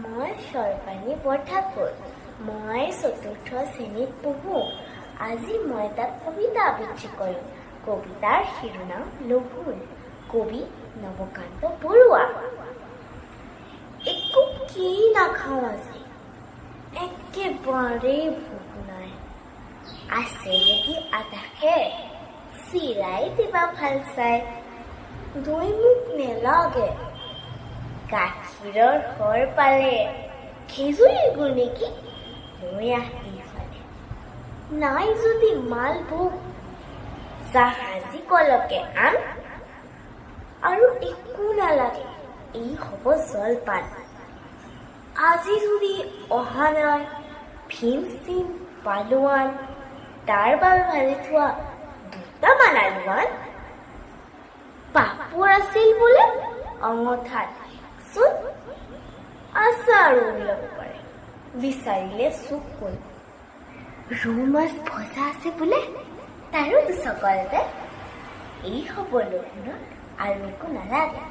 মই সৰ্বাণী বৰঠাকুৰ। মই ৪ৰ্থ শ্ৰেণীত পঢ়োঁ। আজি মই এটা কবিতা আবৃত্তি কৰিম। কবিতাৰ শিৰোনাম লঘোণ। কবি নৱকান্ত বৰুৱা। একো কি নাখাওঁ আজি, একেবাৰেই ভোক নাই। আছে যদি আধাকে চিৰাই দিবা ভাল চাই। দৈ মোক নেলাগে, গাখীৰৰ সৰ পালে খেজুৰিৰ গুৰ নেকি লৈ আহি ফালে। নাই যদি মালভোগ জাহাজী কলকে আন, আৰু একো নালাগে এই হ'ব জলপান। আজি যদি অহা নাই ভীম চিম পালোৱান, তাৰ বাবে ভাজি থোৱা দুটামান আলুৱান। পাপৰ আছিল বোলে অঙঠাত, চোন আচাৰো ল'ব পাৰে বিচাৰিলে চকুন। ৰৌ মাছ ভজা আছে বোলে, তাৰো দুচকলতে। এই হ'ব লঘোণত আৰু একো নালাগে।